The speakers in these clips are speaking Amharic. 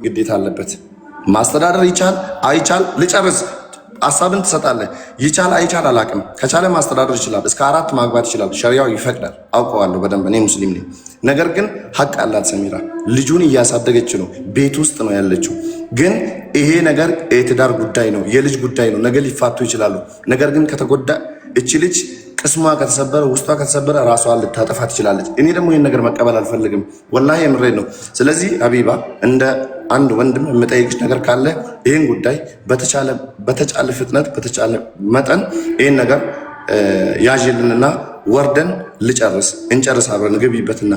ግዴታ አለበት። ማስተዳደር ይቻል አይቻል ልጨርስ ሐሳብን ትሰጣለህ። ይቻል አይቻል አላቅም። ከቻለ ማስተዳደር ይችላል። እስከ 4 ማግባት ይችላል። ሸሪያው ይፈቅዳል። አውቀዋለሁ በደንብ እኔ ሙስሊም ነኝ። ነገር ግን ሀቅ አላት ሰሚራ። ልጁን እያሳደገች ነው፣ ቤት ውስጥ ነው ያለችው። ግን ይሄ ነገር የትዳር ጉዳይ ነው፣ የልጅ ጉዳይ ነው። ነገ ሊፋቱ ይችላሉ። ነገር ግን ከተጎዳ እቺ ልጅ ቅስሟ ከተሰበረ ውስጧ ከተሰበረ ራሷን ልታጠፋ ትችላለች። እኔ ደግሞ ይህን ነገር መቀበል አልፈልግም። ወላሂ የምሬድ ነው። ስለዚህ ሀቢባ እንደ አንድ ወንድም የምጠይቅሽ ነገር ካለ ይህን ጉዳይ በተቻለ ፍጥነት በተቻለ መጠን ይህን ነገር ያዥልንና ወርደን እንጨርስ አብረን ግቢበትና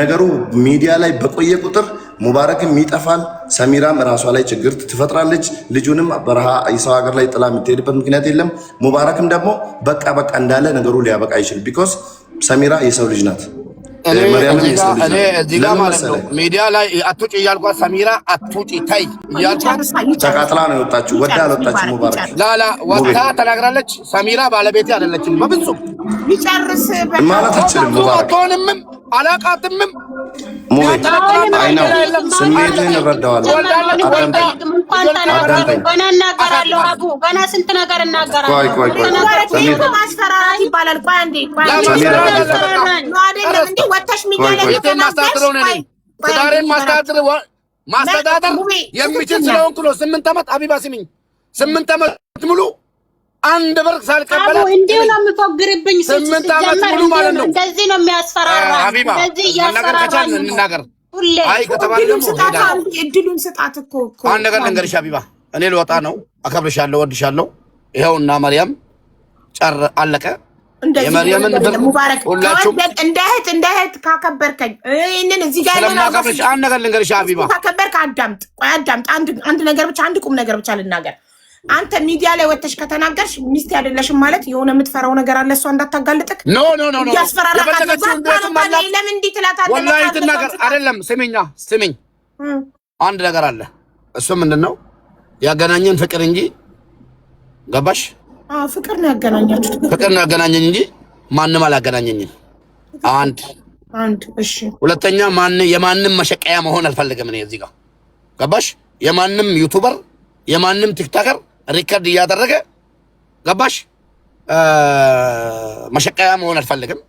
ነገሩ ሚዲያ ላይ በቆየ ቁጥር ሙባረክም ይጠፋል፣ ሰሚራም ራሷ ላይ ችግር ትፈጥራለች። ልጁንም በረሃ የሰው ሀገር ላይ ጥላ የምትሄድበት ምክንያት የለም። ሙባረክም ደግሞ በቃ እንዳለ ነገሩ ሊያበቃ አይችል። ቢኮዝ ሰሚራ የሰው ልጅ ናት። እዚህ ጋር ማለት ነው ሚዲያ ላይ አትውጪ እያልኳት ሰሚራ አትውጪ ተይ እያልኳት ተቃጥላ ነው የወጣችው። ወዳ አልወጣችም። ሙባረክ ላላ ወጣ ተናግራለች። ሰሚራ ባለቤቴ አይደለችም በፍጹም ይጨርስ ማለት አትችልም። ሙባረክ አትሆንምም አላቃትምም። ሙቤ አይናው ስሜትን እረዳዋለሁ። ገና እናገራለሁ። አቡ ገና ስንት ነገር እናገራለሁ። ቆይ ማስፈራራት ይባላል። ቆይ አንዴ ወተሽ ማስተዳደር የሚችል ስለሆንኩ ነው። 8 ዓመት አቢባ ስሚኝ፣ 8 ዓመት ሙሉ አንድ ብር ሳልቀበላት እንዴው ነው የምትወግርብኝ። 8 ዓመት ሙሉ ማለት ነው። እንደዚህ ነው የሚያስፈራራ። እንደዚህ እያስፈራራ እንናገር። አይ ከተባለ ደግሞ እድሉን ስጣት እኮ አንድ ነገር ልንገርሽ አቢባ፣ እኔ ልወጣ ነው። አከብርሻለሁ፣ ወድሻለሁ። ይኸውና መርያም ጨር አለቀ። የመርያምን ሙባረክ ሁላችሁም እንደ እህት ካከበርከኝ እኔን እዚህ ጋር ስለማከብርሽ አንድ ነገር ልንገርሽ አቢባ፣ ካከበርክ አዳምጥ። አንድ ነገር ብቻ አንድ ቁም ነገር ብቻ ልናገር። አንተ ሚዲያ ላይ ወጥተሽ ከተናገርሽ ሚስት አይደለሽም ማለት የሆነ የምትፈራው ነገር አለ። እሷ እንዳታጋልጥክ ኖ ያስፈራራካ ለምን እንዲህ ትላታለህ? ወላሂ ትናገር አይደለም። ስሚኝ አንድ ነገር አለ። እሱ ምንድነው ያገናኘን ፍቅር እንጂ ገባሽ? ፍቅር ነው ያገናኛችሁት። ፍቅር ነው ያገናኘኝ እንጂ ማንም አላገናኘኝም። አንድ እሺ። ሁለተኛ የማንም መሸቀያ መሆን አልፈልግም እኔ እዚህ ጋር ገባሽ? የማንም ዩቲዩበር የማንም ቲክቶከር ሪከርድ እያደረገ ገባሽ? መሸቀያ መሆን አልፈልግም።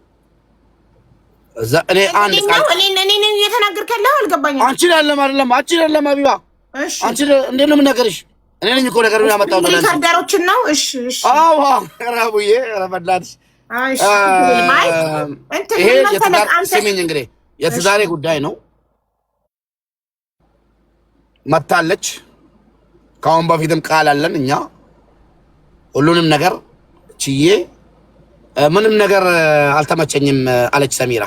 እኔ አንድ ቃል እኔ እየተናገርከለው አልገባኝም። አንቺ አይደለም አቢባ። አንቺ እንዴት ነው የምናገርሽ? እኔ ነኝ እኮ ነገር ያመጣው ነው። ሪከርደሮችን ነው። እሺ አዎ ራቡዬ ረበላትሽ። ይሄ የትዳር ስሚኝ እንግዲህ የትዳሬ ጉዳይ ነው። መታለች። ከአሁን በፊትም ቃል አለን እኛ ሁሉንም ነገር ችዬ ምንም ነገር አልተመቸኝም አለች ሰሚራ።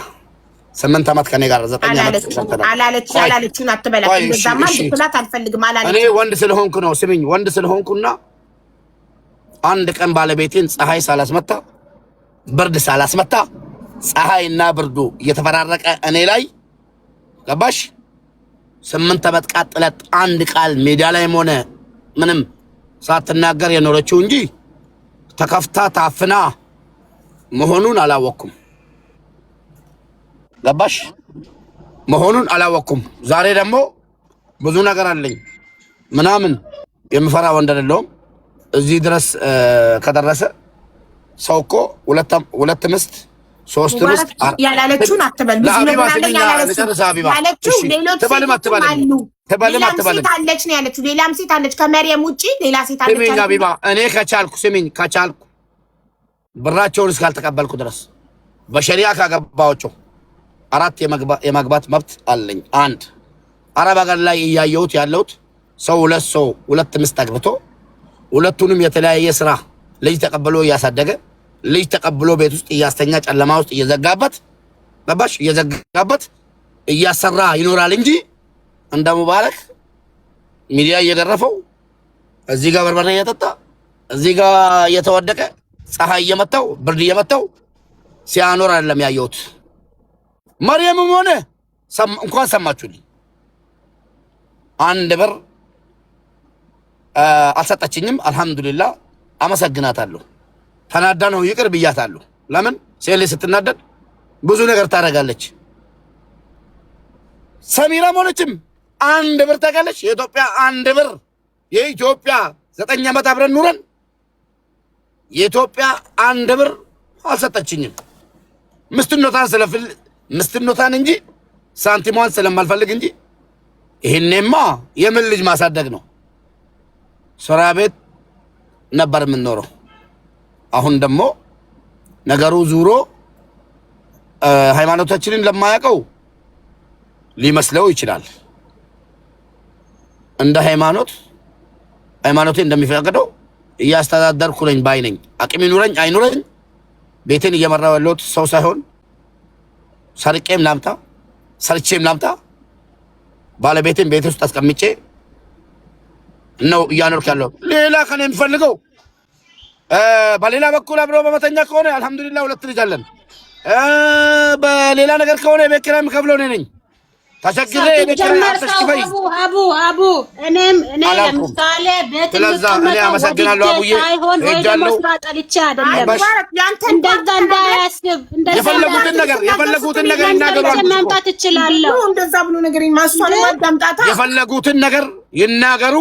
8 ዓመት ከኔ ጋር 9 ዓመት አላለችውን አትበላት። እንደዛማ ልትላት አልፈልግም አላለች። እኔ ወንድ ስለሆንኩ ነው። ስሚኝ ወንድ ስለሆንኩና አንድ ቀን ባለቤቴን ፀሐይ ሳላስመታ ብርድ ሳላስመታ ፀሐይና ብርዱ እየተፈራረቀ እኔ ላይ ገባሽ 8 ዓመት ቃጥለት አንድ ቃል ሜዳ ላይም ሆነ ምንም ሳትናገር የኖረችው እንጂ ተከፍታ ታፍና መሆኑን አላወቅኩም። ገባሽ መሆኑን አላወቅኩም። ዛሬ ደግሞ ብዙ ነገር አለኝ ምናምን የምፈራ ወንድ አይደለሁም። እዚህ ድረስ ከደረሰ ሰው እኮ ሁለት ምስት 3 ምስት ያላለችውን አትበል። ብዙ ነገር አለኝ ያለችው ሌሎች አለች ነው ያለችው። ሌላም ሴት አለች ከመርየም ውጪ ሌላ ሴት አለች። ስሚኝ አቢባ፣ እኔ ከቻልኩ ብራቸውን እስካልተቀበልኩ ድረስ በሸሪያ ካገባቸው 4 የማግባት መብት አለኝ። አንድ አረብ ሀገር ላይ እያየሁት ያለሁት ሰው 2 ምስት አግብቶ ሁለቱንም የተለያየ ስራ ልጅ ተቀብሎ እያሳደገ ልጅ ተቀብሎ ቤት ውስጥ እያስተኛ ጨለማ ውስጥ እየዘጋበት ገባሽ እየዘጋበት እያሰራ ይኖራል እንጂ እንደ ሙባረክ ሚዲያ እየገረፈው እዚህ ጋር በርበሬ እየጠጣ እዚህ ጋር እየተወደቀ ፀሐይ እየመታው ብርድ እየመታው ሲያኖር አይደለም ያየሁት። መርየምም ሆነ እንኳን ሰማችሁልኝ አንድ ብር አልሰጠችኝም። አልሐምዱሊላህ አመሰግናታለሁ። ተናዳ ነው ይቅር ብያታለሁ። ለምን ሴሌ ስትናደድ ብዙ ነገር ታደርጋለች። ሰሚራም ሆነችም አንድ ብር ተቀለሽ የኢትዮጵያ አንድ ብር የኢትዮጵያ 9 ዓመት አብረን ኑረን የኢትዮጵያ አንድ ብር አልሰጠችኝም። ምስትነቷን እንጂ ሳንቲሟን ስለማልፈልግ እንጂ ይሄኔማ የምን ልጅ ማሳደግ ነው። ስራ ቤት ነበር የምንኖረው። አሁን ደግሞ ነገሩ ዙሮ ሃይማኖታችንን ለማያውቀው ሊመስለው ይችላል። እንደ ሃይማኖቴ እንደሚፈቅደው እያስተዳደርኩ ነኝ ባይ ነኝ። አቅም ይኑረኝ አይኑረኝ ቤቴን እየመራው ያለሁት ሰው ሳይሆን ሰርቄም ላምጣ ሰርቼም ላምጣ ባለቤቴን ቤት ውስጥ አስቀምጬ ነው እያኖርኩ ያለው። ሌላ ከኔ የሚፈልገው በሌላ በኩል አብሮ በመተኛ ከሆነ አልহামዱሊላህ 2 ልጅ አለን። በሌላ ነገር ከሆነ የቤት ኪራይ የምከፍለው እኔ ነኝ። ተቸግሬ የቤት ኪራይ አትሽፈይ አቡ እኔ ለምሳሌ ቤት እኔ አመሰግናለሁ አቡዬ ሄጃለሁ። እንደዛ እንዳያስብ የፈለጉትን ነገር ይናገሩ። ማምጣት ይችላልው እንደዛ ብሎ ነገር ማስዋል ማዳምጣታ የፈለጉትን ነገር ይናገሩ።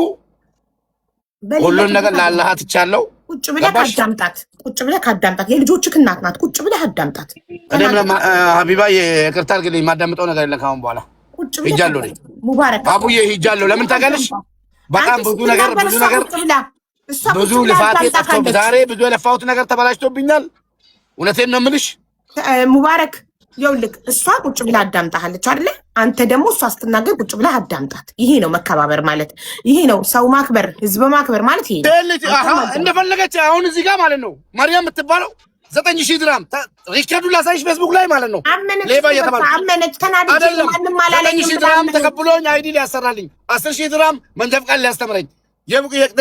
ሁሉን ነገር ለአላህ ትቻለው። ቁጭ ብለህ አዳምጣት። ቁጭ ብለህ አዳምጣት። የልጆችህ እናት ናት። ቁጭ ብለህ አዳምጣት። እኔም ሀቢባ ይቅርታ አድርግልኝ። ማዳምጠው ነገር የለም ካሁን በኋላ ሂጃለሁ። ነኝ ሙባረክ አቡዬ ሂጃለሁ። ለምን ታውቃለሽ? በጣም ብዙ ልፋት የጠፍቶ ዛሬ ብዙ የለፋሁት ነገር ተበላሽቶብኛል። እውነቴን ነው የምልሽ ሙባረክ። ይኸውልህ እሷ ቁጭ ብላ አዳምጣሃለች አይደለ? አንተ ደግሞ እሷ ስትናገር ቁጭ ብላ አዳምጣት። ይሄ ነው መከባበር ማለት፣ ይሄ ነው ሰው ማክበር፣ ህዝብ ማክበር ማለት ይሄ ነው። እንደፈለገች አሁን እዚህ ጋር ማለት ነው ማርያም የምትባለው 9000 ድራም ሪከርዱን ላሳይሽ ፌስቡክ ላይ ማለት ነው። ሌባ አመነች ተናደደች። ማንንም አላለኝም። 9000 ድራም ተቀብሎኝ አይዲ ሊያሰራልኝ 10000 ድራም መንጃ ፈቃድ ሊያስተምረኝ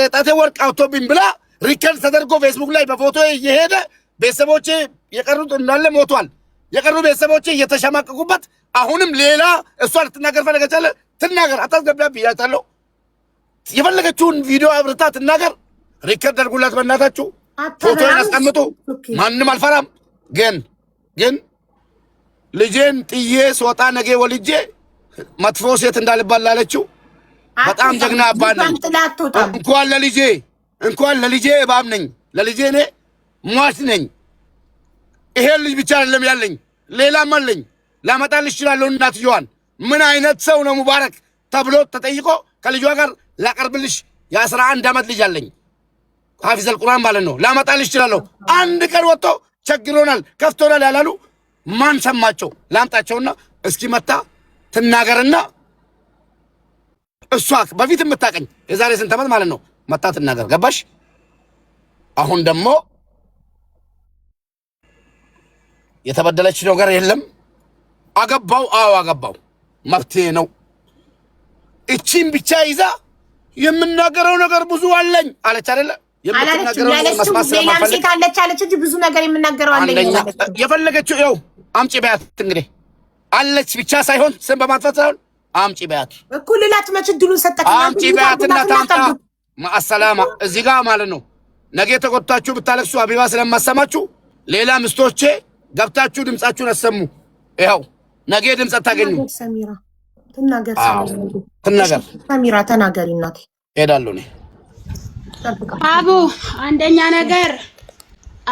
የጣቴ ወርቅ አውቶብኝ ብላ ሪከርድ ተደርጎ ፌስቡክ ላይ በፎቶ እየሄደ ቤተሰቦቼ የቀሩት እንዳለ ሞቷል። የቀሩ ቤተሰቦቼ እየተሸማቀቁበት አሁንም ሌላ እሷ ልትናገር ፈለገቻለ ትናገር። አታስገቢያ ብያታለሁ። የፈለገችውን ቪዲዮ አብርታ ትናገር። ሪከርድ አድርጉላት በእናታችሁ። ፎቶ ያስቀምጡ። ማንንም አልፈራም። ግን ልጄን ጥዬ ስወጣ ነገ ወልጄ መጥፎ ሴት እንዳልባል ላለችው በጣም ጀግና አባት ነኝ። እንኳን ለልጄ እባብ ነኝ። ለልጄ እኔ ሟች ነኝ። ይሄን ልጅ ብቻ አይደለም ያለኝ ሌላም አለኝ። ላመጣልሽ እችላለሁ እናትየዋን። ምን አይነት ሰው ነው ሙባረክ ተብሎ ተጠይቆ ከልጇ ጋር ላቀርብልሽ የ11 ዓመት ልጅ አለኝ። ሐፊዘል ቁርአን ማለት ነው። ላመጣልሽ እችላለሁ። አንድ ቀን ወጥቶ ቸግሮናል ከፍቶናል ያላሉ ማን ሰማቸው? ላምጣቸውና እስኪ መታ ትናገርና እሷ በፊት የምታቀኝ የዛሬ ስንት ዓመት ማለት ነው መታ ትናገር። ገባሽ? አሁን ደግሞ የተበደለች ነገር የለም። አገባው አገባው መብቴ ነው። እቺን ብቻ ይዛ የምናገረው ነገር ብዙ አለኝ አለች አይደለ? የምትናገረው መስማት ስለማፈልግ አለች እንጂ ብዙ ነገር የምናገረው አለኝ። የፈለገችው ይኸው አምጪ በያት። እንግዲህ አለች ብቻ ሳይሆን ስም በማጥፋት ሳይሆን አምጪ በያት። እኩልላት መች ድሉን ሰጠከኝ። አምጪ በያትና ታምጣ። ማሰላማ እዚህ ጋር ማለት ነው። ነገ ተቆጣችሁ ብታለቅሱ አቢባ ስለማሰማችሁ ሌላ ምስቶቼ ገብታችሁ ድምጻችሁን አሰሙ። ይኸው ነገ ድምጽ አታገኙ። ሰሚራ ትናገር። ሰሚራ ተናገሪ እናቴ። ሄዳለሁ እኔ አቡ አንደኛ ነገር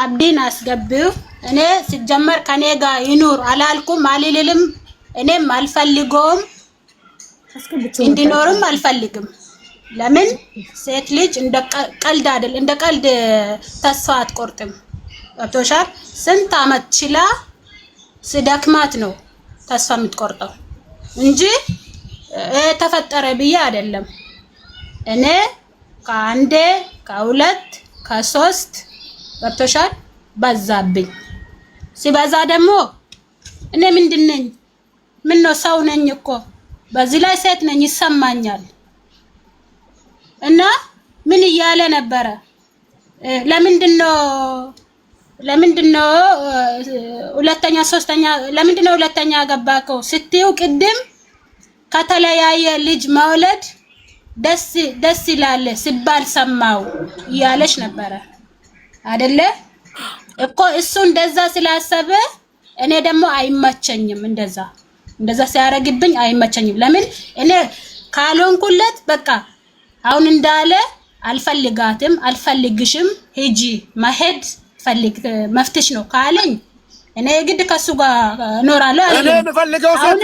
አብዲን አስገቢው። እኔ ሲጀመር ከኔ ጋር ይኑር አላልኩም አልልልም። እኔም አልፈልገውም እንዲኖርም አልፈልግም። ለምን ሴት ልጅ እንደ ቀልድ አይደል፣ እንደ ቀልድ ተስፋ አትቆርጥም። ገብቶሻል? ስንት አመት ችላ ስደክማት ነው ተስፋ የምትቆርጠው እንጂ ተፈጠረ ብዬ አይደለም። እኔ ከአንዴ ከሁለት ከሶስት ገብቶሻል በዛብኝ። ሲበዛ ደግሞ እኔ ምንድነኝ? ምን ነው ሰው ነኝ እኮ በዚህ ላይ ሴት ነኝ ይሰማኛል። እና ምን እያለ ነበረ? ለምንድነው ሁለተኛ ሶስተኛ ለምንድነው ሁለተኛ ገባከው ስትዩ ቅድም ከተለያየ ልጅ መውለድ ደስ ይላል ሲባል ሰማው እያለሽ ነበረ አይደለ እኮ። እሱ እንደዛ ስላሰበ እኔ ደግሞ አይመቸኝም። እንደዛ ሲያረግብኝ አይመቸኝም። ለምን እኔ ካልሆንኩለት በቃ አሁን እንዳለ አልፈልጋትም አልፈልግሽም ሂጂ መሄድ ፈልግ መፍትሽ ነው ካለኝ እኔ ግድ ከሱ ጋር እኖራለሁ እኔ የምፈልገው ሴት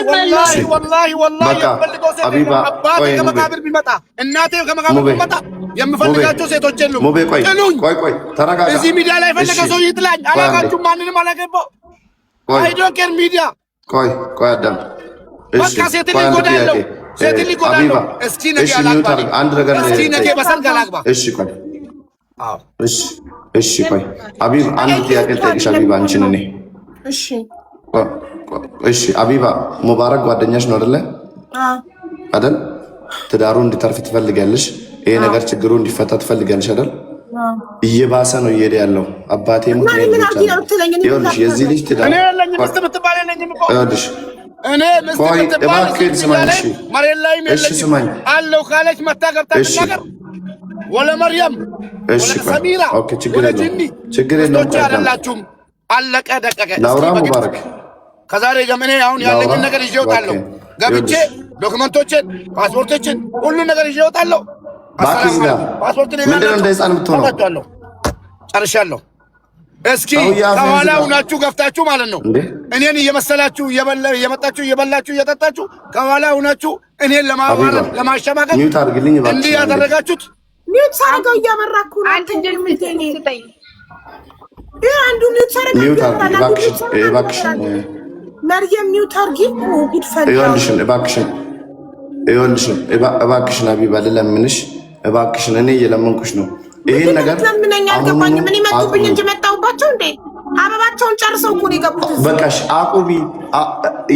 ወላሂ የምፈልገው ሴት አባቴ ከመቃብር ቢመጣ እናቴ ከመቃብር ቢመጣ የምፈልጋቸው ሴቶች የሉም። ቆይ ተረጋጋ። እዚህ ሚዲያ ላይ ፈለገ ሰው ይጥላኝ አላጋችሁም። ማንንም አላገባው አይ ዶንት ኬር ሚዲያ ቆይ አዳም በቃ ሴት ሊጎዳለው ሴት ሊጎዳለው እስኪ ነገ አላግባ አንድ ነገር እስኪ ነገ በሰርግ አላግባ። እሺ ቆይ አቢባ አንድ ጥያቄ ልጠይቅሽ አቢባ አንቺን እኔ እሺ አቢባ ሙባረክ ጓደኛሽ ነው አይደለ? አይደል? ትዳሩ እንዲተርፍ ትፈልጋለሽ። ይሄ ነገር ችግሩ እንዲፈታ ትፈልጋለሽ አይደል? እየባሰ ነው እየሄደ ያለው። አባቴ ይኸውልሽ የዚህ ልጅ ትዳር እኔ ለኝ ምስት ምትባል የለኝም እኮ ይኸውልሽ እኔ ምስት ምትባል መሬት ላይ የለኝም አለው ካለች መታ ገብታ ነገር ወለ መርየም ወለ ሰሚራ ኦኬ ችግር የለውም አይደላችሁም። አለቀ ደቀቀ። ላውራ ሙባረክ ከዛሬ ጀምሮ አሁን ያለኝን ነገር ይዤ እወጣለሁ። ገብቼ ዶክመንቶችን ፓስፖርቶችን ሁሉ ነገር ይዤ እወጣለሁ። ፓስፖርት ምንድነው እንደ ህፃን የምትሆነው? ጨርሻለሁ። እስኪ ከኋላ ሁናችሁ ገፍታችሁ ማለት ነው እኔን እየመሰላችሁ እየመጣችሁ እየበላችሁ እየጠጣችሁ ከኋላ ሁናችሁ እኔን ለማዋረድ ለማሸማቀቅ እንዲህ ያደረጋችሁት ሚውት ሳረጋው እያመራኩ ነው። አንተ እንደምትኝ አንዱ ሚውት ሳረጋው እባክሽን መርየም ሚውት አርጊ ጉድ ፈላ እባክሽን አቢባ ልለምንሽ እባክሽን እኔ እየለመንኩሽ ነው። ይሄን ነገር ለምንኛ አልገባኝ። ምን ይመጡብኝ እንጂ መጣውባቸው እንዴ? አበባቸውን ጨርሰው እኮ ነው የገቡት። በቃሽ አቁቢ።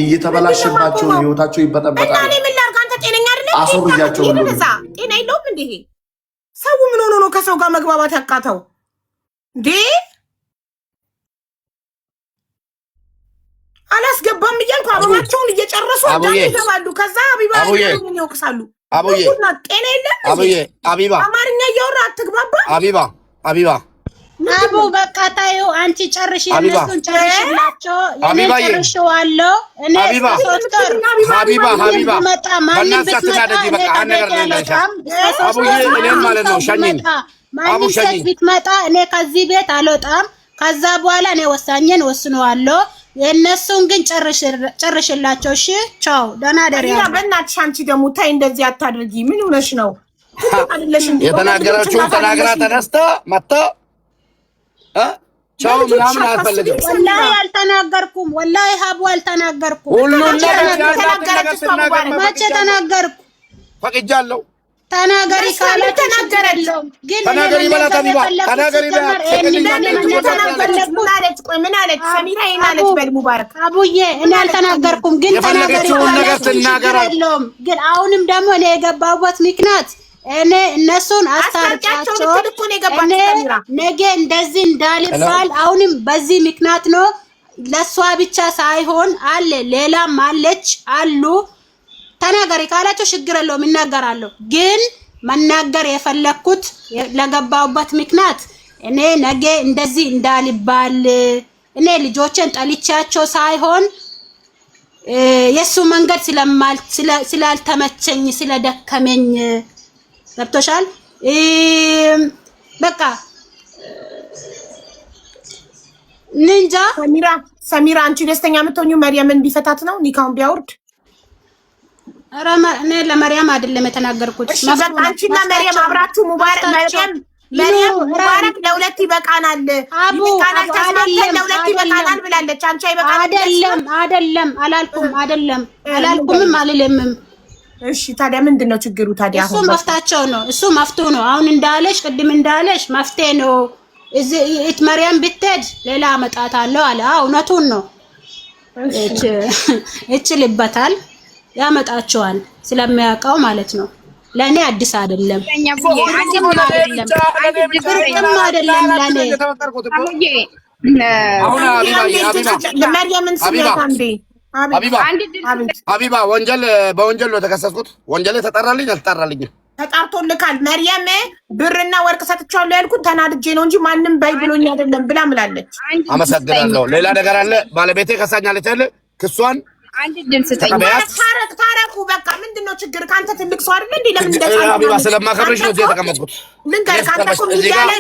እየተበላሸባቸው ህይወታቸው ይበጠበጣል። እና እኔ ምን ላድርግ? አንተ ጤነኛ አይደለም። አስወርጃቸው ጤና የለውም እንዴ? ሰው ምን ሆኖ ነው ከሰው ጋር መግባባት ያቃተው እንዴ? አላስገባም እያልኩ አበባቸውን እየጨረሱ ይገባሉ። ከዛ አቢባ ይወቅሳሉ። ጤና የለም። አቢባ አማርኛ እያወራ አትግባባ። አቢባ አቡ በቃ ታዩ አንቺ ጨርሽ እነሱን ጨርሽላቸው። እኔ ጨርሼዋለሁ። እኔ ሶስተር ሀቢባ መጣ ማንም ብትመጣ እኔ ከዚህ ቤት አልወጣም። ከዛ በኋላ እኔ ወሳኝን ወስነዋለሁ። የእነሱን ግን ጨርሽላቸው። እሺ ቻው፣ ደህና ደሪ። በእናትሽ አንቺ ደግሞ ታይ እንደዚህ አታድርጊ። ምን ሆነሽ ነው? የተናገረችውን ተናግራ ተነስታ መጣ ቻው ምናምን አልፈልግም። ወላሂ አልተናገርኩም። ወላሂ ሀቡ አልተናገርኩም። መቼ ተናገርኩ? ፈቅጃለሁ። ተናገሪ ካለ ተናገረለው። ግን ተናገሪ ማለት አቢባ ተናገሪ ማለት ምን አለች ሰሚራ? ይሄን አለች በል ሙባረክ አቡዬ እኔ አልተናገርኩም። ግን ተናገሪ ካለ ግን አሁንም ደግሞ እኔ የገባሁበት ምክንያት እኔ እነሱን አስታርቃቸው እኔ ነገ እንደዚህ እንዳልባል አሁንም በዚህ ምክንያት ነው። ለሷ ብቻ ሳይሆን አለ ሌላም አለች አሉ። ተናገሪ ካላቸው ችግር የለውም እናገራለሁ። ግን መናገር የፈለኩት ለገባሁበት ምክንያት እኔ ነገ እንደዚህ እንዳልባል እኔ ልጆችን ጠልቻቸው ሳይሆን የሱ መንገድ ስላልተመቸኝ ስለደከመኝ ገብቶሻል። በቃ ንንጃ ሰሚራ አንቺ ደስተኛ የምትሆኚው መርየምን ቢፈታት ነው ኒካውን ቢያወርድ? ኧረ እኔ ለመርያም አይደለም የተናገርኩት። አንቺና መርየም አብራችሁ ሙባረክ መርየም ሙባረክ ለሁለት ይበቃናል ለሁለት ይበቃናል ብላለች። አንቺ አይበቃናል? አይደለም አላልኩምም አልልምም። እሺ ታዲያ ምንድነው ችግሩ ታዲያ? እሱ መፍታቸው ነው። እሱ መፍቱ ነው። አሁን እንዳለሽ ቅድም እንዳለሽ መፍትሄ ነው። እት መርያም ብትሄድ ሌላ አመጣታለሁ አለ። እውነቱን ነው። እችልበታል ያመጣቸዋል ስለሚያውቀው ማለት ነው። ለኔ አዲስ አይደለም። ብርቅም አይደለም ለኔ። መርየምን ስሜት አንዴ ሀቢባ በወንጀል ነው የተከሰስኩት። ወንጀል ተጠራልኝ አልተጠራልኝም? ተጣርቶልካል። መርየም ብርና ወርቅ ሰጥቻለሁ ያልኩት ተናድጄ ነው እንጂ ማንም በይ ብሎኝ አይደለም ብላ ምላለች። አመሰግናለሁ። ሌላ ነገር አለ። ባለቤቴ ከሳኛለች አለ ክሷን አንድ ድል ስጠኝ። ታረቁ በቃ። ምንድነው ችግር? ካንተ ትልቅ ሰው አይደል እንዴ? ለምን አቢባ ስለማከብርሽ ነው እዚህ የተቀመጥኩት። ልንገርህ፣ ካንተ እኮ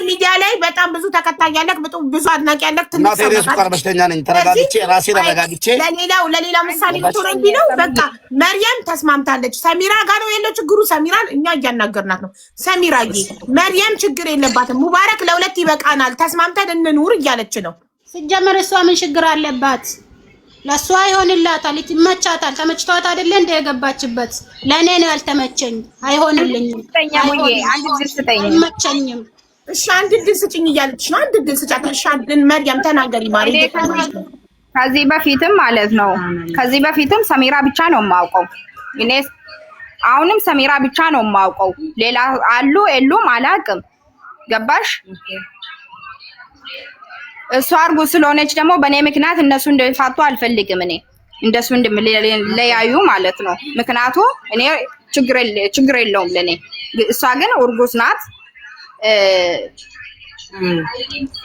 ሚዲያ ላይ በጣም ብዙ ተከታይ ያለህ፣ ብዙ አድናቂ ያለህ ትልቅ ሰው ነው። ሱካር በሽተኛ ነኝ። ተረጋግቼ ራሴን አረጋግቼ ለሌላ ምሳሌ ልትሆን ቢለው በቃ መርየም ተስማምታለች። ሰሚራ ጋር ነው ያለው ችግሩ። ሰሚራን እኛ እያናገርናት ነው። ሰሚራዬ መርየም ችግር የለባትም። ሙባረክ ለሁለት ይበቃናል፣ ተስማምተን እንኑር እያለች ነው። ሲጀመር እሷ ምን ችግር አለባት? ለሷ ይሆንላታል፣ ይመቻታል። ተመችቷት አይደለ እንደ የገባችበት። ለኔ ነው ያልተመቸኝ። አይሆንልኝም። አንድ ድል ስጠኝ። አይመቸኝም። እሺ አንድ ድል ስጭኝ እያለች ነው። አንድ ድል ስጫት። እሺ መርያም ተናገሪ ማለት ነው። ከዚህ በፊትም ማለት ነው ከዚህ በፊትም ሰሚራ ብቻ ነው የማውቀው እኔ። አሁንም ሰሚራ ብቻ ነው የማውቀው። ሌላ አሉ የሉም አላውቅም። ገባሽ? እሷ አርጉ ስለሆነች ደግሞ በእኔ ምክንያት እነሱ እንደፋቱ አልፈልግም። እኔ እንደሱ እንደለያዩ ማለት ነው። ምክንያቱ እኔ ችግር የለውም ለኔ። እሷ ግን እርጉዝ ናት።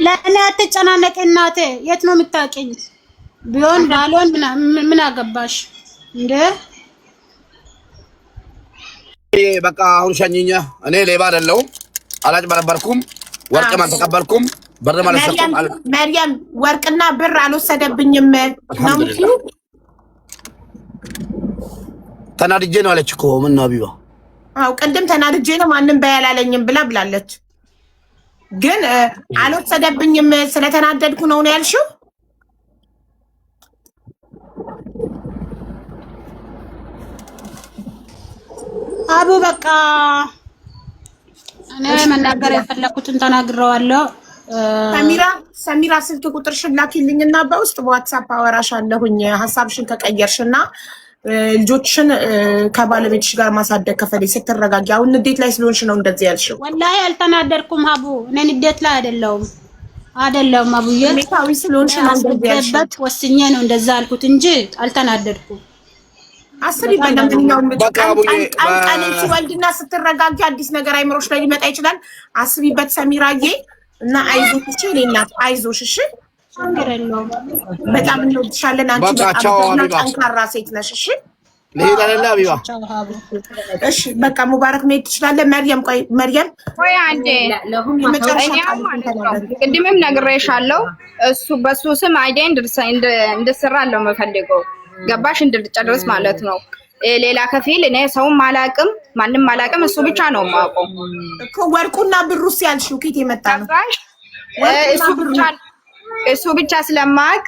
ለእኔ አትጨናነቂ እናቴ። የት ነው የምታውቂኝ? ቢሆን ባልሆን ምን አገባሽ እንደ በቃ አሁን ሸኝኛ። እኔ ሌባ አይደለሁም፣ አላጭበረበርኩም፣ ወርቅም አልተቀበልኩም፣ ብር ማለት ሰጥቶም አለ። መርየም ወርቅና ብር አልወሰደብኝም ነው የምትይው? ተናድጄ ነው አለች እኮ። ምን ነው አቢባ? አው ቅድም ተናድጄ ነው ማንም ባያላለኝም ብላለች። ግን አልወሰደብኝም ስለተናደድኩ ነው ያልሽው? አቡ በቃ እኔ መናገር የፈለኩትን ተናግረዋለሁ። ሰሚራ ስልክ ቁጥርሽን ላኪልኝና በውስጥ በዋትስአፕ አወራሻለሁኝ። ሀሳብሽን ከቀየርሽና ልጆችሽን ከባለቤትሽ ጋር ማሳደግ ከፈለግሽ ስትረጋጊ። አሁን ንዴት ላይ ስለሆንሽ ነው እንደዚህ ያልሽው። ወላሂ አልተናደድኩም አቡ። እኔ ንዴት ላይ አይደለሁም አቡዬ። ሜታዊ ስለሆንሽ ነው እንደዚህ ያልሽው። ወስኜ ነው እንደዛ አልኩት እንጂ አልተናደድኩም። አስቢበት። ለማንኛውም ቀን ሲወልድና ስትረጋጊ አዲስ ነገር አይምሮሽ ላይ ሊመጣ ይችላል። አስቢበት ሰሚራዬ። እና አይዞሽ እሺ፣ እኔ እናት አይዞሽ እሺ። በጣም እንወድሻለን። አንቺ በጣም ጠንካራ ሴት ነሽ። እሺ ለሄዳ ለላ አቢባ። እሺ በቃ ሙባረክ መሄድ ትችላለህ። መርየም ቆይ አንዴ ቅድምም ነግሬሻለሁ። እሱ በሱ ስም አይዲያ እንድትሰራለሁ የምፈልገው ገባሽ? እንድጨርስ ማለት ነው። ሌላ ከፊል እኔ ሰውም አላውቅም፣ ማንም አላውቅም። እሱ ብቻ ነው የማውቀው እኮ። ወርቁና ብሩስ ያልሽው ኬት የመጣ ነው? እሱ ብቻ ስለማውቅ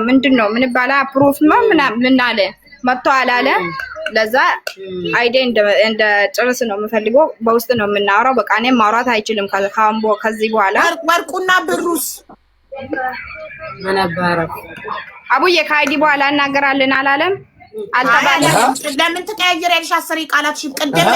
ምንድን ነው ምን ባላ ፕሩፍ ነው ምን አለ መጥቶ አላለ። ለዛ አይዴ እንደ ጨርስ ነው የምፈልገው። በውስጥ ነው የምናወራው። በቃ እኔም ማውራት አይችልም ከዚህ በኋላ። ወርቁና ብሩስ አቡዬ ከአይዲ በኋላ እናገራለን አላለም? አልተባለም። ለምን ትቀያየሪያለሽ? አስሬ ቃላትሽን ቅድም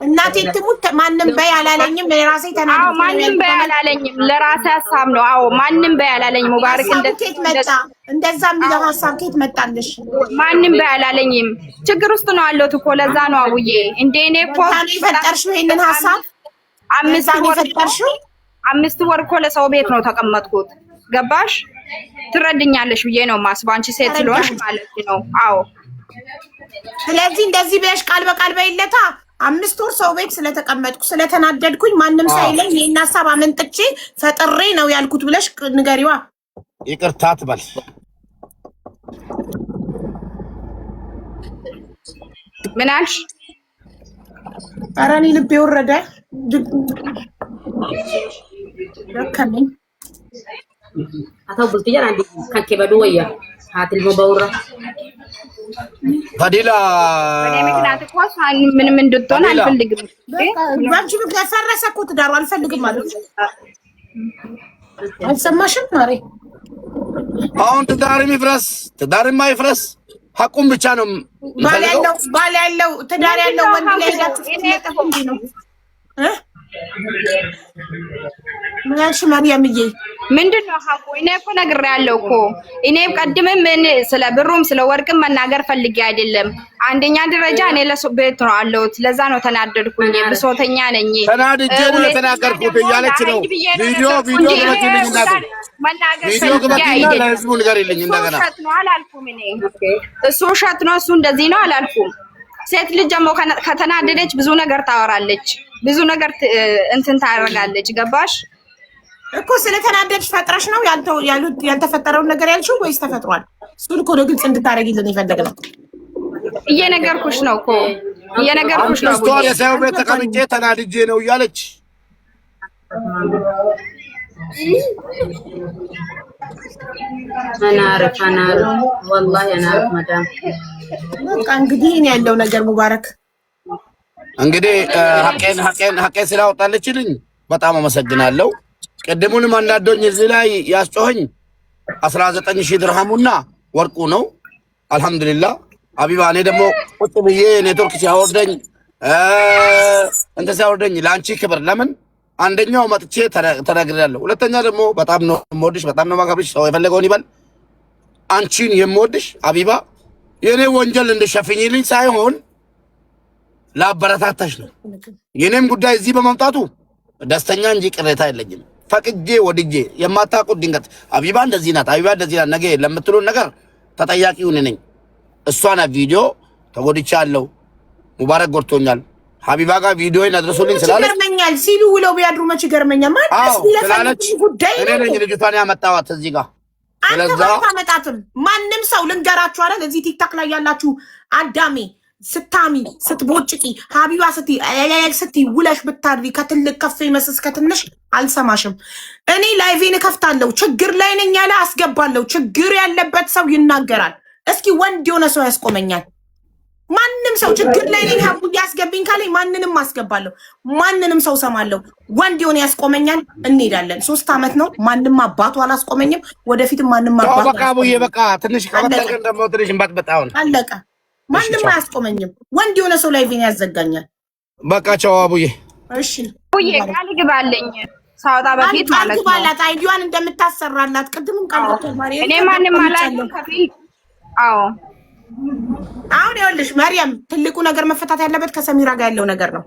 እናቴ ትሙት ማንም በይ አላለኝም። ለራሴ ተናግሬ። አዎ ማንም በይ አላለኝም። ለራሴ ሀሳብ ነው። አዎ ማንም በይ አላለኝም። ሙባረክ ኬት መጣ? እንደዛ የሚለው ሀሳብ ኬት መጣልሽ? ማንም በይ አላለኝም። ችግር ውስጥ ነው ያለሁት እኮ ለዛ ነው አቡዬ። እንደ እኔ እኮ ፈጠርሽው ይሄንን ሀሳብ? 5 ወር እኮ ለሰው ቤት ነው ተቀመጥኩት። ገባሽ? ትረድኛለሽ ብዬ ነው ማስበው። አንቺ ሴት ስለሆንሽ ማለት ነው። አዎ ስለዚህ እንደዚህ ብለሽ ቃል በቃል በይለታ። 5 ወር ሰው ቤት ስለተቀመጥኩ ስለተናደድኩኝ ማንም ሳይለኝ ይሄን ሀሳብ አመንጥቼ ፈጥሬ ነው ያልኩት ብለሽ ንገሪዋ። ይቅርታ ትበል። ምን አልሽ? ኧረ እኔ ልቤ ወረደ ደከመኝ። atau bultinya nanti kaki berdua ya hati mau baura ፈዲላ እኔ ምክንያት እኮ ምንም እንድትሆን አልፈልግም። ባንቺ ምክንያት ፈረሰ እኮ ትዳሩ። አልፈልግም ማለት አልሰማሽም ማሬ? አሁን ትዳርም ይፍረስ ሐቁም ብቻ ነው። ባል ያለው ትዳር ያለው ወንድ ላይ ሄዳችሁ ትለጠፉ እንዴ ነው? ምን ያልሽ መርየምዬ? ምንድነው ሀቁ? እኔ እኮ ነግሬያለሁ እኮ እኔ ቀድምም ምን ስለ ብሩም ስለ ወርቅም መናገር ፈልጌ አይደለም። አንደኛ ደረጃ እኔ ለሱ ቤት ነው አለሁት። ለዛ ነው ተናደድኩኝ። ብሶተኛ ነኝ። ተናድጄ ነው የተናገርኩት እያለች ነው። ቪዲዮ ግበቱልኝ እናቱ ቪዲዮ ግበቱልኝ ለህዝቡ ንገሪልኝ እንደገና። ውሸት ነው አላልኩም እኔ። እሱ ውሸት ነው እሱ እንደዚህ ነው አላልኩም። ሴት ልጅ ደግሞ ከተናደደች ብዙ ነገር ታወራለች፣ ብዙ ነገር እንትን ታደርጋለች። ገባሽ እኮ ስለተናደድሽ ፈጥረሽ ነው ያልተፈጠረውን ነገር ያልሽው ወይስ ተፈጥሯል? እሱን እኮ ነው ግልጽ እንድታደርጊልን የፈለግነው። እየነገርኩሽ ነው እኮ እየነገርኩሽ ነው። ስቶሪ የሰው ቤት ተቀምጬ ተናድጄ ነው እያለች አናርፍ ወላሂ አናርፍ ማዳም። በቃ እንግዲህ እኔ ያለው ነገር ሙባረክ እንግዲህ ሀቄን ስላወጣለችልኝ በጣም አመሰግናለሁ። ቅድሙንም አንዳንዶኝ እዚህ ላይ ያስጮኸኝ 19,000 ድርሃሙና ወርቁ ነው። አልሐምዱሊላህ ሀቢባ። እኔ ደግሞ ቁጭ ብዬ ኔትወርክ ሲያወርደኝ እንትን ሲያወርደኝ ለአንቺ ክብር ለምን አንደኛው መጥቼ ተናግሬያለሁ። ሁለተኛ ደግሞ በጣም ነው የምወድሽ፣ በጣም ነው የማከብርሽ። ሰው የፈለገውን ይበል። አንቺን የምወድሽ ሀቢባ የኔ ወንጀል እንድሸፍኝልኝ ሳይሆን ላበረታታሽ ነው። የኔም ጉዳይ እዚህ በመምጣቱ ደስተኛ እንጂ ቅሬታ የለኝም። ፈቅጄ ወድጄ የማታውቁት ድንገት ሀቢባ እንደዚህ ናት፣ ሀቢባ እንደዚህ ናት ነገ ለምትሉን ነገር ተጠያቂው እኔ ነኝ። እሷና ቪዲዮ ተጎድቻለሁ፣ ሙባረክ ጎድቶኛል፣ ሀቢባ ጋር ቪዲዮ አድርሱልኝ ስላለች ይገርመኛል ሲሉ ውለው ቢያድሩ መች ይገርመኛል። ማንስ ቢለፈልግ ጉዳይ እኔ ነኝ ልጅቷን ያመጣኋት እዚህ ጋር። ስለዛ አታመጣትም። ማንም ሰው ልንገራችሁ አይደል፣ እዚህ ቲክታክ ላይ ያላችሁ አዳሜ ስታሚ ስትቦጭቂ ሀቢባ ስቲ ውለሽ ብታድሪ ከትልቅ ከፍ ይመስስ ከትንሽ አልሰማሽም። እኔ ላይቬን እከፍታለሁ። ችግር ላይ ነኝ ያለ አስገባለሁ። ችግር ያለበት ሰው ይናገራል። እስኪ ወንድ የሆነ ሰው ያስቆመኛል። ማንም ሰው ችግር ላይ ነኝ ሀቡ ያስገብኝ ካለኝ ማንንም አስገባለሁ። ማንንም ሰው ሰማለሁ። ወንድ የሆነ ያስቆመኛል። እንሄዳለን። 3 ዓመት ነው። ማንም አባቱ አላስቆመኝም። ወደፊትም ማንም አባቱ በቃ አቡዬ በቃ ትንሽ ከመጣቀን ደግሞ ትንሽ እንባጥበጣውን አለቀ። ማንም አያስቆመኝም። ወንድ የሆነ ሰው ላይ ቪን ያዘጋኛል። በቃ ቻው አቡዬ። እሺ አቡዬ ቃል ግባልኝ ሳውጣ በፊት ማለት ነው። ባላት አይዲዋን እንደምታሰራላት ቅድምም ቃል ገብቷል። ማርያም እኔ ማንም አላልኩም ከፊል። አዎ አሁን ይኸውልሽ መርያም ትልቁ ነገር መፈታት ያለበት ከሰሚራ ጋር ያለው ነገር ነው።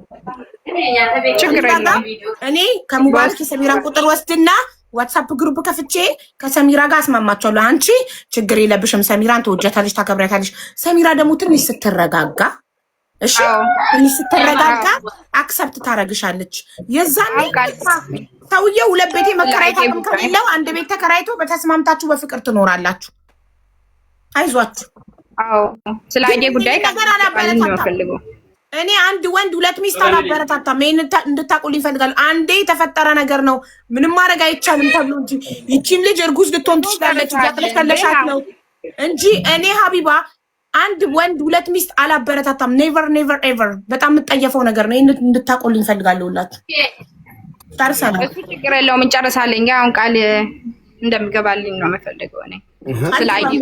ችግር የለም። እኔ ከሙባረክ የሰሚራን ቁጥር ወስድና ዋትስአፕ ግሩፕ ከፍቼ ከሰሚራ ጋር አስማማቸዋለሁ። አንቺ ችግር የለብሽም፣ ሰሚራን ተወጃታለሽ፣ ታከብሪያታለሽ። ሰሚራ ደግሞ ትንሽ ስትረጋጋ እሺ፣ ትንሽ ስትረጋጋ አክሰፕት ታረግሻለች። የዛኔ ሰውዬው 2 ቤት መከራየት አቅም ከሌለው 1 ቤት ተከራይቶ በተስማምታችሁ በፍቅር ትኖራላችሁ። አይዟችሁ። አዎ ስለ አይዴ ጉዳይ ነገር አላበረታታም። እኔ አንድ ወንድ 2 ሚስት አላበረታታም። ይሄን እንድታቁልኝ እፈልጋለሁ። አንዴ የተፈጠረ ነገር ነው፣ ምንም ማድረግ አይቻልም ተብሎ እንጂ ይቺም ልጅ እርጉዝ ልትሆን ትችላለች። ያጥለከለሻት ነው እንጂ እኔ ሀቢባ አንድ ወንድ 2 ሚስት አላበረታታም። ኔቨር ኔቨር ኤቨር። በጣም የምጠየፈው ነገር ነው። ይሄን እንድታቁልኝ እፈልጋለሁ። ሁላችሁ ታርሰናል። እሱ ችግር የለውም እንጨርሳለን። አሁን ቃል እንደምገባልኝ ነው የምፈልገው እኔ ስለ አይዲ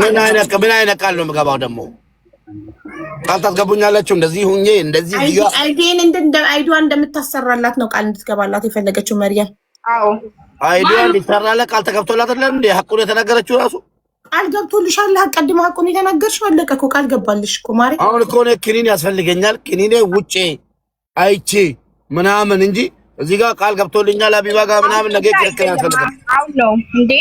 ምን አይነት ቃል ነው የምገባው ደግሞ ቃል ታስገቡኛላችሁ። እንደዚህ ሁኜ እንደዚህ አይዲን አይዲዋን እንደምታሰራላት ነው ቃል እንድትገባላት የፈለገችው መርያም። አዎ አይዲዋን እንድትሰራላት ቃል ተገብቶላት አይደል እንዴ? ሐቁን የተናገረችው ራሱ ቃል ገብቶልሻል። አቀድማ ሐቁን የተናገርሽው አለቀ እኮ ቃል ገባልሽ እኮ ማሪ። አሁን እኮ ነው ክኒን ያስፈልገኛል። ክኒኔ ውጪ አይቼ ምናምን እንጂ እዚህ ጋር ቃል ገብቶልኛል ሀቢባ ጋር ምናምን ነገር ይከራከራል ያስፈልጋል። አሁን ነው እንዴ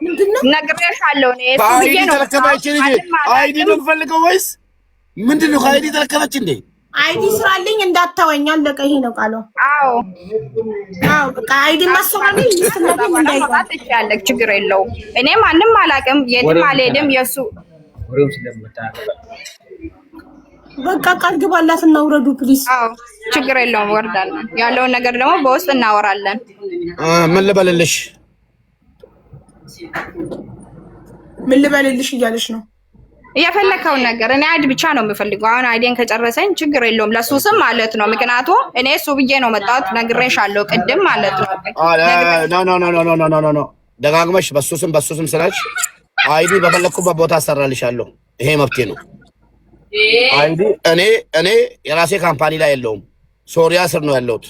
ምንድነው ነግሬሻለሁ ነው አይዲ ተረከበች እንጂ አይዲ ነው የምፈልገው ወይስ ምንድነው? አይዲ ተረከበች እንዴ? አይዲ ስራልኝ እንዳታወኝ አለቀ። ይሄ ነው ቃሉ። አዎ አዎ በቃ አይዲ ማሰራልኝ ይስተላልኝ እንዳይባል ትችላለህ። ችግር የለውም። እኔ ማንም አላውቅም፣ የትም አልሄድም። የሱ በቃ ቃል ግባላት እና ውረዱ ፕሊዝ። አዎ ችግር የለውም። ወርዳለን። ያለውን ነገር ደግሞ በውስጥ እናወራለን። ምን ልበልልሽ? ምን ልበልልሽ እያለሽ ነው? የፈለከውን ነገር እኔ አይዲ ብቻ ነው የምፈልገው። አሁን አይዲን ከጨረሰኝ ችግር የለውም። ለሱ ስም ማለት ነው። ምክንያቱም እኔ እሱ ብዬ ነው መጣሁት። ነግሬሻለሁ ቅድም ማለት ነው። ኖ ደጋግመሽ በሱ ስም ስላልሽ አይዲ በፈለኩበት ቦታ አሰራልሻለሁ። ይሄ መብቴ ነው። አይዲ እኔ የራሴ ካምፓኒ ላይ የለውም። ሶሪያ ስር ነው ያለሁት።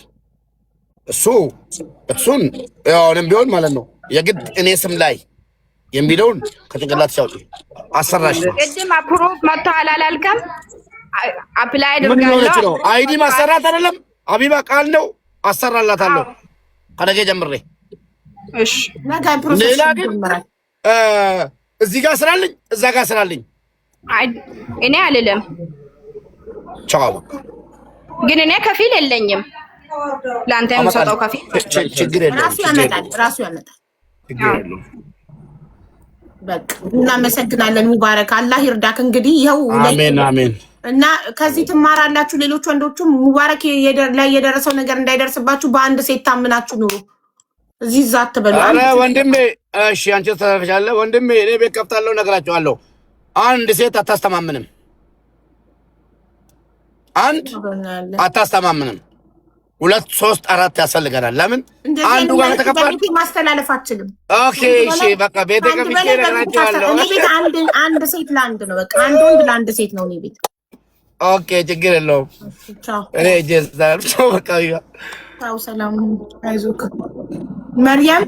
እሱን አሁንም ቢሆን ማለት ነው የግድ እኔ ስም ላይ የሚለውን ከጭንቅላት ሲያውጪ አሰራሽ ነው። ቅድም አፕሩቭ መጥቷል አላልከም? አፕላይ ምን ሆነች ነው? አድርጋለሁ። አይዲ ማሰራት አይደለም ሀቢባ ቃል ነው። አሰራላታለሁ ከነገ ጀምሬ። እሺ ነገ ፕሮሰስ ሌላ ግን ይጀምራል። እዚህ ጋር ስራልኝ እዛ ጋር ስራልኝ እኔ አልልም፣ ቻው። ግን እኔ ከፊል የለኝም። ለአንተ የምሰጠው ከፊል ችግር የለውም። ራሱ ያመጣል። ችግር የለውም። በቃ እናመሰግናለን። ሙባረክ አላህ ይርዳክ። እንግዲህ ይኸው አሜን አሜን። እና ከዚህ ትማራላችሁ። ሌሎች ወንዶችም ሙባረክ ላይ የደረሰው ነገር እንዳይደርስባችሁ በአንድ ሴት ታምናችሁ ኑሩ። እዚህ እዛ አትበሉ። አረ ወንድሜ፣ እሺ አንቺ ተተረፈሻለ ወንድሜ። እኔ ቤት ከፍታለሁ፣ እነግራቸዋለሁ። አንድ ሴት አታስተማምንም፣ አንድ አታስተማምንም። 2 3 4 ያስፈልገናል። ለምን አንዱ ጋር ተከፋል ማስተላለፍ አትችልም። ኦኬ እሺ በቃ ቤት ከፍቼ እነግራቸዋለሁ። እኔ ቤት አንድ ሴት ለአንድ ነው። በቃ አንድ ወንድ ለአንድ ሴት ነው እኔ ቤት። ኦኬ ችግር የለውም። ቻው እኔ ጀዛው በቃ ቻው። ሰላም አይዞክ መርያም።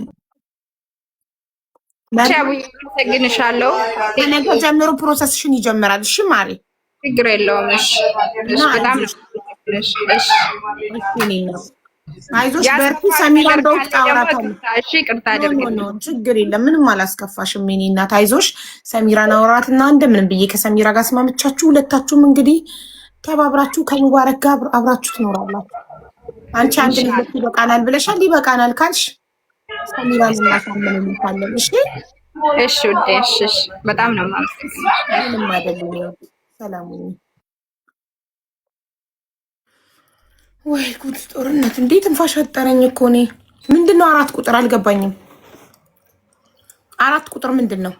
ቻው አመሰግንሻለሁ። ከነገ ጀምሮ ፕሮሰስሽን ይጀምራል። እሺ ማሪ ችግር የለውም። እሺ በጣም አይዞሽ በርቺ። ሰሚራ እንደውጥ አውራታለሁ። እሺ ቅርታ አድርግልኝ። ችግር የለም ምንም አላስከፋሽም። የእኔ እናት አይዞሽ። ሰሚራን አውራትና እንደምንም ብዬ ከሰሚራ ጋር ስማምቻችሁ ሁለታችሁም እንግዲህ ተባብራችሁ ከሙባረክ ጋር አብራችሁ ትኖራላችሁ። አንቺ አንድ ልጅ ይበቃናል ብለሻል። ይበቃናል ካልሽ ሰሚራን እናሳምንልሻለን። እሺ እሺ ውዴ። እሺ በጣም ነው የማመሰግነው። ምንም አይደለም። ሰላም ሁኚ። ወይ ጉድ! ጦርነት እንዴት ትንፋሽ አጠረኝ እኮ እኔ። ምንድነው 4 ቁጥር አልገባኝም። 4 ቁጥር ምንድን ነው?